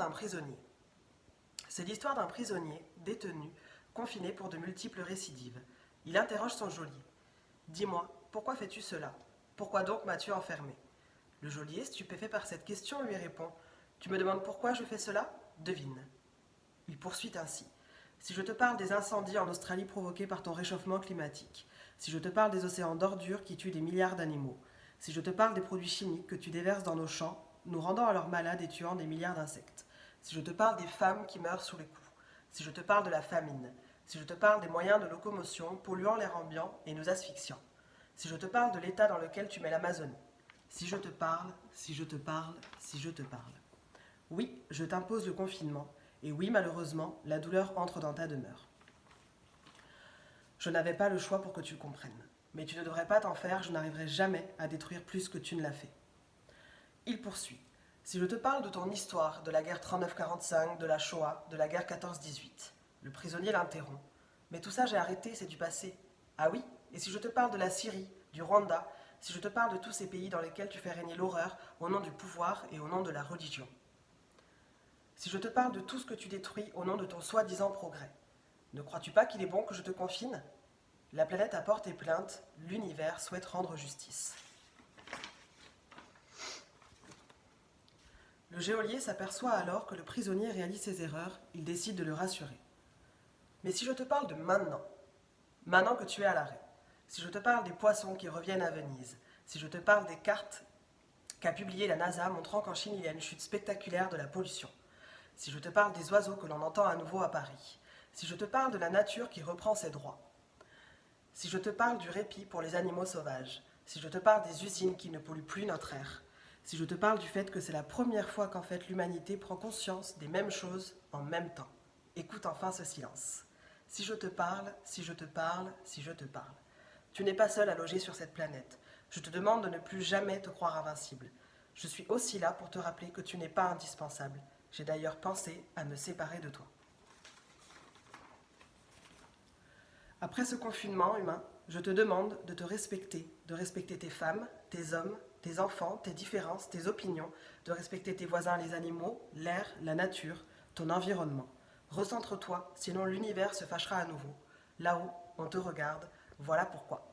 d'un prisonnier. C'est l'histoire d'un prisonnier, détenu, confiné pour de multiples récidives. Il interroge son geôlier. « Dis-moi, pourquoi fais-tu cela? Pourquoi donc m'as-tu enfermé ?» Le geôlier, stupéfait par cette question, lui répond. « Tu me demandes pourquoi je fais cela? Devine. » Il poursuit ainsi. « Si je te parle des incendies en Australie provoqués par ton réchauffement climatique, si je te parle des océans d'ordures qui tuent des milliards d'animaux, si je te parle des produits chimiques que tu déverses dans nos champs, nous rendant alors malades et tuant des milliards d'insectes, si je te parle des femmes qui meurent sous les coups, si je te parle de la famine, si je te parle des moyens de locomotion polluant l'air ambiant et nous asphyxiant, si je te parle de l'état dans lequel tu mets l'Amazonie, si je te parle, si je te parle, si je te parle. Oui, je t'impose le confinement, et oui, malheureusement, la douleur entre dans ta demeure. Je n'avais pas le choix pour que tu comprennes, mais tu ne devrais pas t'en faire, je n'arriverai jamais à détruire plus que tu ne l'as fait. Il poursuit. Si je te parle de ton histoire, de la guerre 39-45, de la Shoah, de la guerre 14-18, le prisonnier l'interrompt. Mais tout ça j'ai arrêté, c'est du passé. Ah oui? Et si je te parle de la Syrie, du Rwanda, si je te parle de tous ces pays dans lesquels tu fais régner l'horreur au nom du pouvoir et au nom de la religion? Si je te parle de tout ce que tu détruis au nom de ton soi-disant progrès, ne crois-tu pas qu'il est bon que je te confine? La planète apporte tes plaintes, l'univers souhaite rendre justice. Le geôlier s'aperçoit alors que le prisonnier réalise ses erreurs, il décide de le rassurer. Mais si je te parle de maintenant, maintenant que tu es à l'arrêt, si je te parle des poissons qui reviennent à Venise, si je te parle des cartes qu'a publiées la NASA montrant qu'en Chine il y a une chute spectaculaire de la pollution, si je te parle des oiseaux que l'on entend à nouveau à Paris, si je te parle de la nature qui reprend ses droits, si je te parle du répit pour les animaux sauvages, si je te parle des usines qui ne polluent plus notre air, si je te parle du fait que c'est la première fois qu'en fait l'humanité prend conscience des mêmes choses en même temps, écoute enfin ce silence. Si je te parle, si je te parle, si je te parle. Tu n'es pas seul à loger sur cette planète. Je te demande de ne plus jamais te croire invincible. Je suis aussi là pour te rappeler que tu n'es pas indispensable. J'ai d'ailleurs pensé à me séparer de toi. Après ce confinement humain, je te demande de respecter tes femmes, tes hommes, tes enfants, tes différences, tes opinions, de respecter tes voisins, les animaux, l'air, la nature, ton environnement. Recentre-toi, sinon l'univers se fâchera à nouveau. Là-haut, on te regarde, voilà pourquoi.